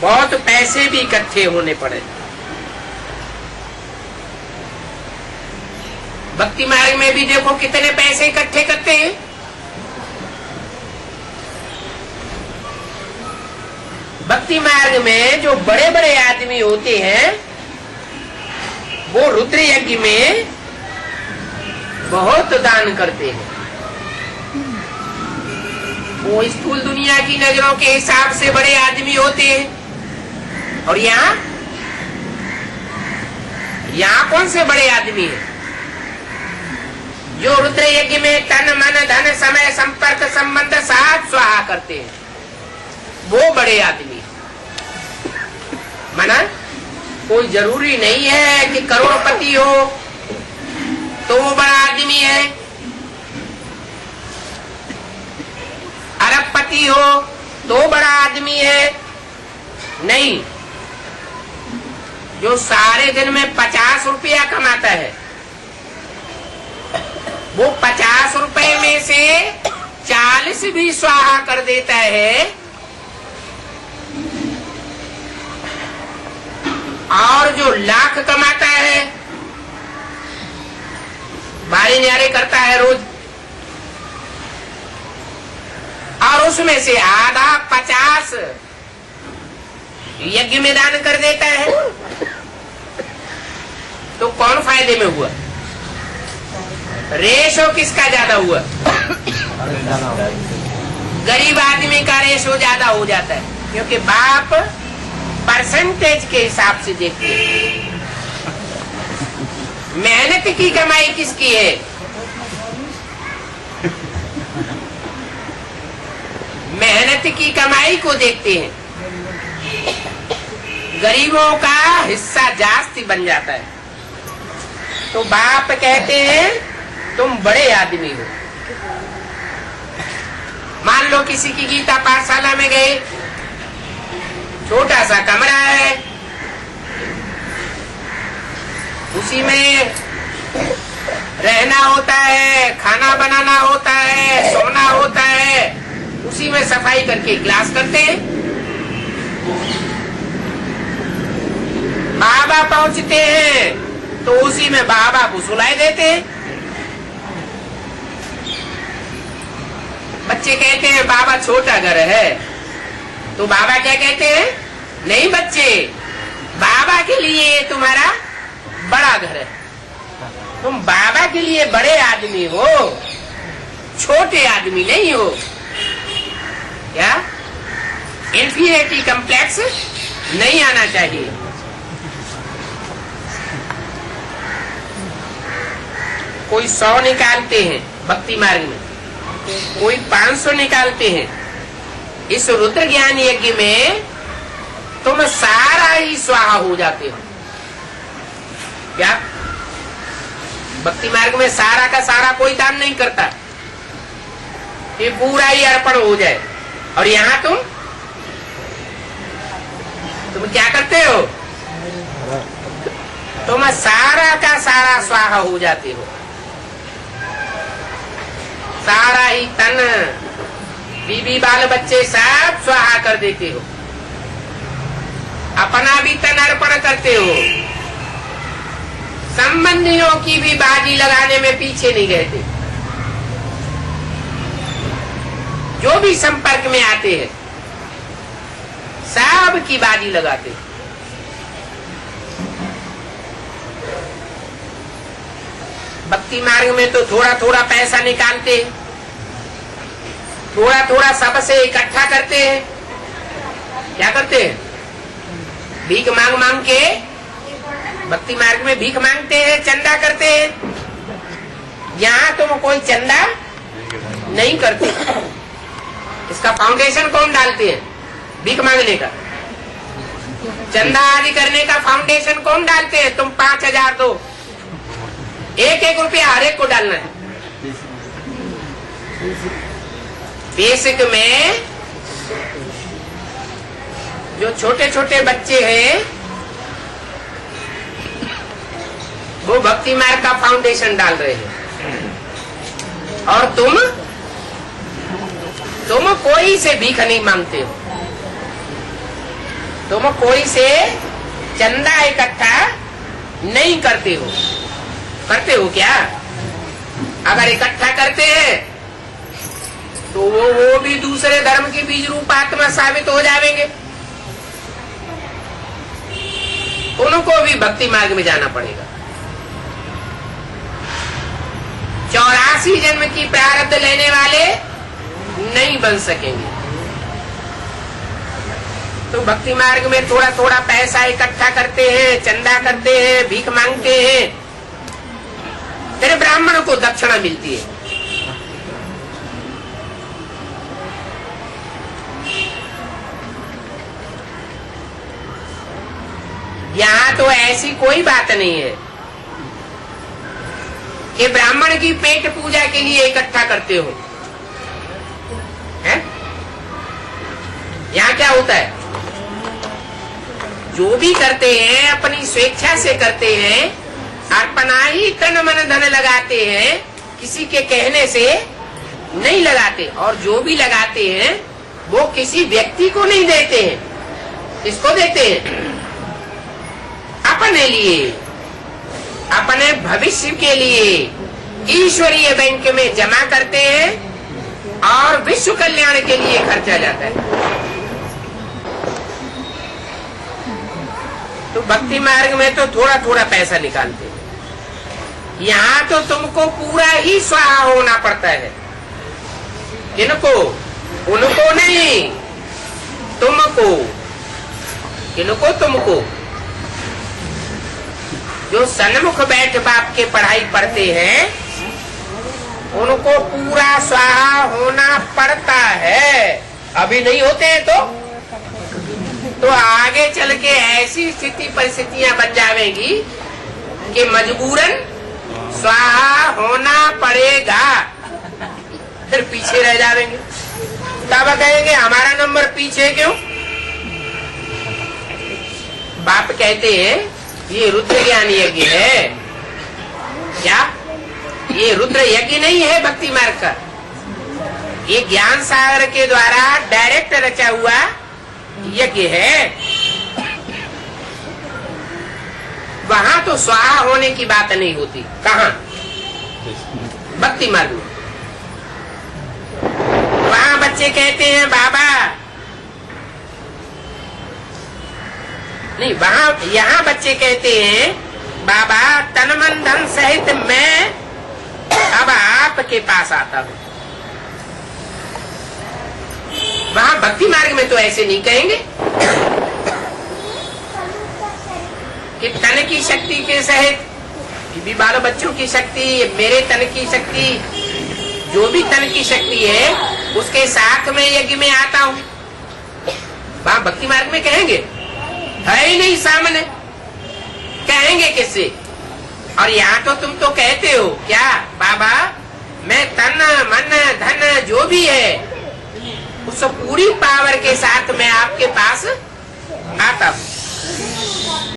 बहुत पैसे भी इकट्ठे होने पड़े। भक्ति मार्ग में भी देखो कितने पैसे इकट्ठे करते हैं। भक्ति मार्ग में जो बड़े बड़े आदमी होते हैं वो रुद्र यज्ञ में बहुत दान करते हैं। वो स्थूल दुनिया की नजरों के हिसाब से बड़े आदमी होते हैं। और यहाँ कौन से बड़े आदमी हैं? जो रुद्र यज्ञ में तन मन धन समय संपर्क संबंध साथ स्वाहा करते हैं, वो बड़े आदमी। माना कोई जरूरी नहीं है कि करोड़पति हो तो वो बड़ा आदमी है, अरबपति हो तो बड़ा आदमी है। नहीं, जो सारे दिन में 50 रुपया कमाता है वो 50 रुपए में से 40 भी स्वाहा कर देता है, और जो लाख कमाता है बारी न्यारे करता है रोज, और उसमें से आधा 50 यज्ञ में दान कर देता है, तो कौन फायदे में हुआ? रेशो किसका ज्यादा हुआ? गरीब आदमी का रेशो ज्यादा हो जाता है, क्योंकि बाप परसेंटेज के हिसाब से देखते हैं। मेहनत की कमाई किसकी है? मेहनत की कमाई को देखते हैं। गरीबों का हिस्सा जास्ती बन जाता है, तो बाप कहते हैं तुम बड़े आदमी हो। मान लो किसी की गीता पाठशाला में गए, छोटा सा कमरा है, उसी में रहना होता है, खाना बनाना होता है, सोना होता है, उसी में सफाई करके क्लास करते हैं। बाबा पहुंचते हैं तो उसी में बाबा को सुलाई देते हैं। बच्चे कहते हैं बाबा छोटा घर है, तो बाबा क्या कहते हैं? नहीं बच्चे, बाबा के लिए तुम्हारा बड़ा घर है, तुम बाबा के लिए बड़े आदमी हो, छोटे आदमी नहीं हो। क्या इंफीरियरिटी कम्प्लेक्स नहीं आना चाहिए। कोई 100 निकालते हैं भक्ति मार्ग में, कोई 500 निकालते हैं। इस रुद्र ज्ञान यज्ञ में तुम सारा ही स्वाहा हो जाते हो। क्या भक्ति मार्ग में सारा का सारा कोई दान नहीं करता, ये पूरा ही अर्पण हो जाए। और यहाँ तुम क्या करते हो? तुम सारा का सारा स्वाहा हो जाते हो। सारा ही तन, बीबी बाल बच्चे सब स्वाहा कर देते हो, अपना भी तन अर्पण करते हो, संबंधियों की भी बाजी लगाने में पीछे नहीं रहते। जो भी संपर्क में आते हैं सब की बाजी लगाते हैं। भक्ति मार्ग में तो थोड़ा थोड़ा पैसा निकालते हैं, थोड़ा थोड़ा सबसे इकट्ठा करते हैं। क्या करते हैं? भीख मांग मांग के भक्ति मार्ग में भीख मांगते हैं, चंदा करते हैं। यहाँ तुम कोई चंदा नहीं करते। इसका फाउंडेशन कौन डालते हैं? भीख मांगने का, चंदा आदि करने का फाउंडेशन कौन डालते हैं? तुम 5000 दो, 1-1 रुपया हर एक को डालना है। बेसिक में जो छोटे छोटे बच्चे हैं वो भक्ति मार्ग का फाउंडेशन डाल रहे हैं, और तुम कोई से भीख नहीं मांगते हो। तुम कोई से चंदा इकट्ठा नहीं करते हो क्या? अगर इकट्ठा करते हैं तो वो भी दूसरे धर्म के बीज रूप आत्मा साबित हो जाएंगे। उनको भी भक्ति मार्ग में जाना पड़ेगा। 84 जन्म की प्रारब्ध लेने वाले नहीं बन सकेंगे। तो भक्ति मार्ग में थोड़ा थोड़ा पैसा इकट्ठा करते हैं, चंदा करते हैं, भीख मांगते हैं, फिर ब्राह्मण को दक्षिणा मिलती है। यहाँ तो ऐसी कोई बात नहीं है कि ब्राह्मण की पेट पूजा के लिए इकट्ठा करते हो, है? यहाँ क्या होता है, जो भी करते हैं अपनी स्वेच्छा से करते हैं, अपना ही तन मन धन लगाते हैं, किसी के कहने से नहीं लगाते। और जो भी लगाते हैं वो किसी व्यक्ति को नहीं देते हैं। किसको देते हैं? अपने लिए, अपने भविष्य के लिए ईश्वरीय बैंक में जमा करते हैं और विश्व कल्याण के लिए खर्चा जाता है। तो भक्ति मार्ग में तो थोड़ा थोड़ा पैसा निकालते हैं। यहाँ तो तुमको पूरा ही स्वाहा होना पड़ता है। किनको? उनको नहीं, तुमको। किनको? तुमको। जो सन्मुख बैठ बाप के पढ़ाई पढ़ते हैं उनको पूरा स्वाहा होना पड़ता है। अभी नहीं होते हैं तो आगे चल के ऐसी स्थिति परिस्थितियां बन जाएंगी कि मजबूरन स्वाहा होना पड़ेगा, फिर पीछे रह जाएंगे। तब कहेंगे हमारा नंबर पीछे क्यों? बाप कहते हैं ये रुद्र ज्ञान यज्ञ है। क्या? ये रुद्र यज्ञ नहीं है भक्ति मार्ग का। ये ज्ञान सागर के द्वारा डायरेक्ट रचा हुआ यज्ञ है। वहां तो स्वाहा होने की बात नहीं होती। कहाँ? भक्ति मार्ग में। वहां बच्चे कहते हैं बाबा नहीं, वहां यहाँ बच्चे कहते हैं बाबा तन मन धन सहित मैं अब आपके पास आता हूँ। वहां भक्ति मार्ग में तो ऐसे नहीं कहेंगे कि तन की शक्ति के सहित भी बाल बच्चों की शक्ति, मेरे तन की शक्ति, जो भी तन की शक्ति है उसके साथ में यज्ञ में आता हूँ। वहां भक्ति मार्ग में कहेंगे? है ही नहीं सामने, कहेंगे किससे? और यहाँ तो तुम तो कहते हो क्या बाबा मैं तन मन धन जो भी है उस पूरी पावर के साथ मैं आपके पास आता हूँ।